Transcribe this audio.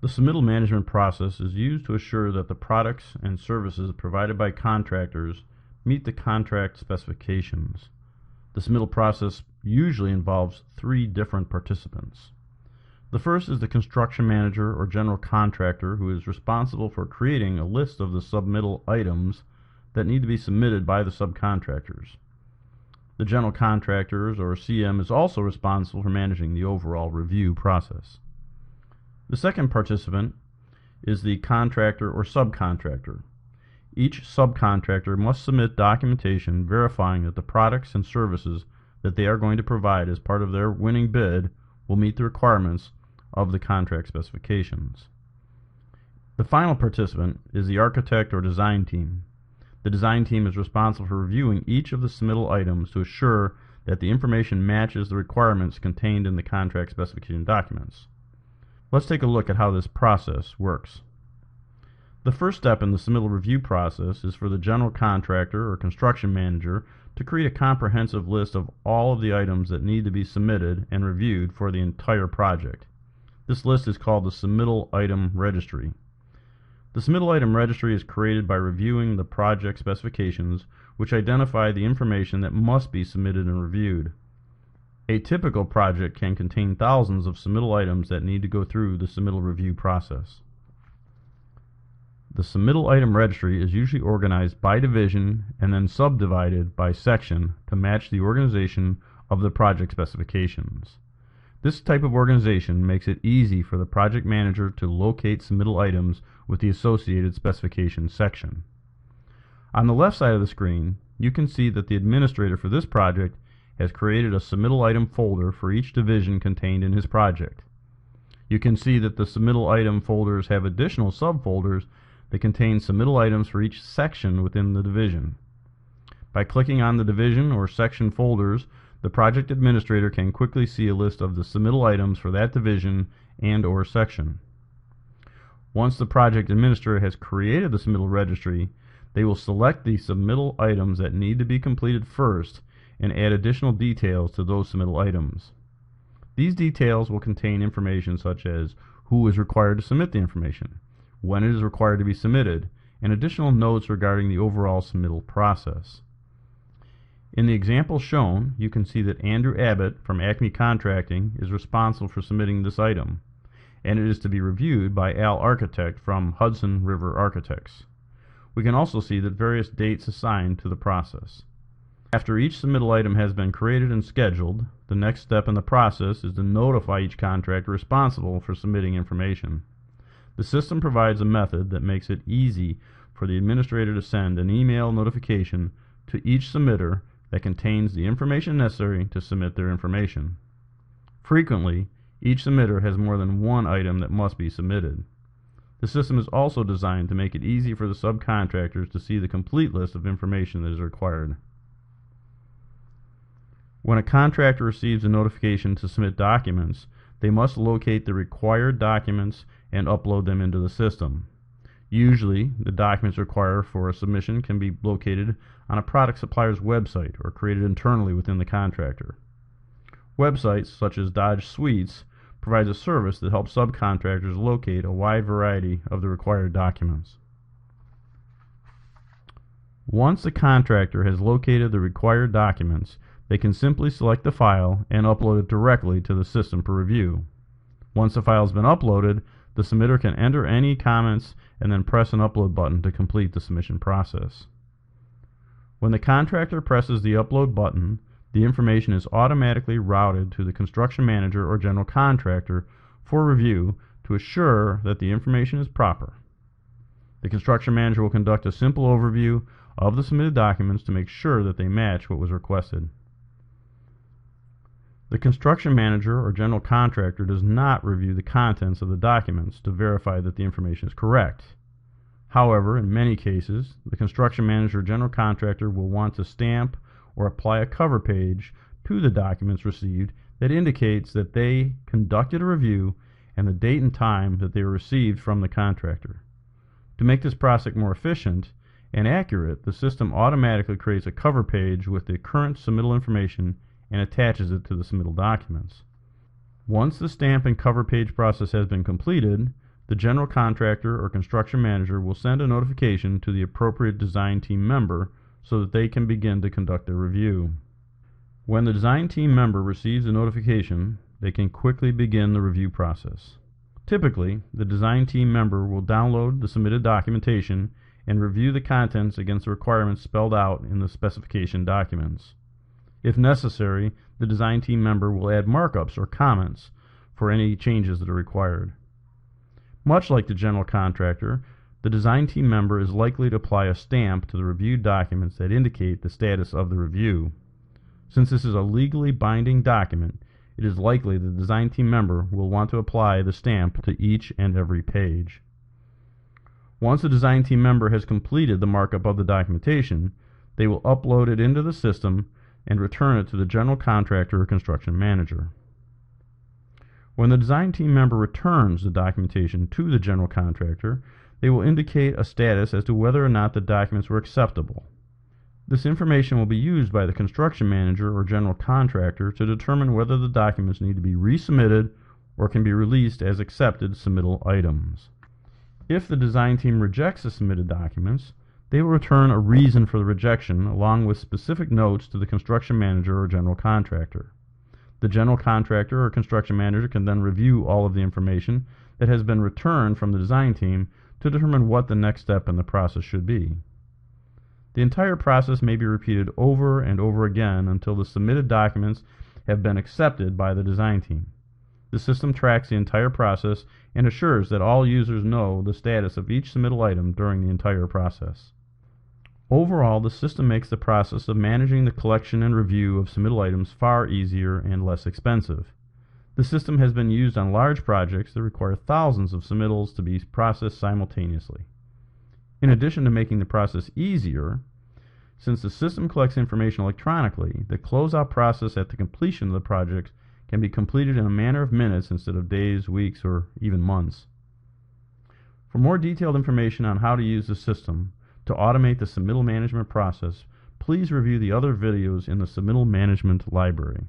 The submittal management process is used to assure that the products and services provided by contractors meet the contract specifications. The submittal process usually involves three different participants. The first is the construction manager or general contractor, who is responsible for creating a list of the submittal items that need to be submitted by the subcontractors. The general contractors or CM is also responsible for managing the overall review process. The second participant is the contractor or subcontractor. Each subcontractor must submit documentation verifying that the products and services that they are going to provide as part of their winning bid will meet the requirements of the contract specifications. The final participant is the architect or design team. The design team is responsible for reviewing each of the submittal items to assure that the information matches the requirements contained in the contract specification documents. Let's take a look at how this process works. The first step in the submittal review process is for the general contractor or construction manager to create a comprehensive list of all of the items that need to be submitted and reviewed for the entire project. This list is called the Submittal Item Registry. The Submittal Item Registry is created by reviewing the project specifications, which identify the information that must be submitted and reviewed. A typical project can contain thousands of submittal items that need to go through the submittal review process. The Submittal Item Registry is usually organized by division and then subdivided by section to match the organization of the project specifications. This type of organization makes it easy for the project manager to locate submittal items with the associated specification section. On the left side of the screen, you can see that the administrator for this project has created a submittal item folder for each division contained in his project. You can see that the submittal item folders have additional subfolders that contain submittal items for each section within the division. By clicking on the division or section folders, the project administrator can quickly see a list of the submittal items for that division and or section. Once the project administrator has created the submittal registry, they will select the submittal items that need to be completed first and add additional details to those submittal items. These details will contain information such as who is required to submit the information, when it is required to be submitted, and additional notes regarding the overall submittal process. In the example shown, you can see that Andrew Abbott from Acme Contracting is responsible for submitting this item, and it is to be reviewed by Al Architect from Hudson River Architects. We can also see that various dates assigned to the process. After each submittal item has been created and scheduled, the next step in the process is to notify each contractor responsible for submitting information. The system provides a method that makes it easy for the administrator to send an email notification to each submitter that contains the information necessary to submit their information. Frequently, each submitter has more than one item that must be submitted. The system is also designed to make it easy for the subcontractors to see the complete list of information that is required. When a contractor receives a notification to submit documents, they must locate the required documents and upload them into the system. Usually, the documents required for a submission can be located on a product supplier's website or created internally within the contractor. Websites such as Dodge Suites provides a service that helps subcontractors locate a wide variety of the required documents. Once the contractor has located the required documents, they can simply select the file and upload it directly to the system for review. Once the file has been uploaded, the submitter can enter any comments and then press an upload button to complete the submission process. When the contractor presses the upload button, the information is automatically routed to the construction manager or general contractor for review to assure that the information is proper. The construction manager will conduct a simple overview of the submitted documents to make sure that they match what was requested. The construction manager or general contractor does not review the contents of the documents to verify that the information is correct. However, in many cases, the construction manager or general contractor will want to stamp or apply a cover page to the documents received that indicates that they conducted a review and the date and time that they were received from the contractor. To make this process more efficient and accurate, the system automatically creates a cover page with the current submittal information and attaches it to the submittal documents. Once the stamp and cover page process has been completed, the general contractor or construction manager will send a notification to the appropriate design team member so that they can begin to conduct their review. When the design team member receives a notification, they can quickly begin the review process. Typically, the design team member will download the submitted documentation and review the contents against the requirements spelled out in the specification documents. If necessary, the design team member will add markups or comments for any changes that are required. Much like the general contractor, the design team member is likely to apply a stamp to the reviewed documents that indicate the status of the review. Since this is a legally binding document, it is likely the design team member will want to apply the stamp to each and every page. Once the design team member has completed the markup of the documentation, they will upload it into the system and return it to the general contractor or construction manager. When the design team member returns the documentation to the general contractor, they will indicate a status as to whether or not the documents were acceptable. This information will be used by the construction manager or general contractor to determine whether the documents need to be resubmitted or can be released as accepted submittal items. If the design team rejects the submitted documents, they will return a reason for the rejection along with specific notes to the construction manager or general contractor. The general contractor or construction manager can then review all of the information that has been returned from the design team to determine what the next step in the process should be. The entire process may be repeated over and over again until the submitted documents have been accepted by the design team. The system tracks the entire process and assures that all users know the status of each submittal item during the entire process. Overall, the system makes the process of managing the collection and review of submittal items far easier and less expensive. The system has been used on large projects that require thousands of submittals to be processed simultaneously. In addition to making the process easier, since the system collects information electronically, the closeout process at the completion of the project can be completed in a matter of minutes instead of days, weeks, or even months. For more detailed information on how to use the system to automate the submittal management process, please review the other videos in the Submittal Management Library.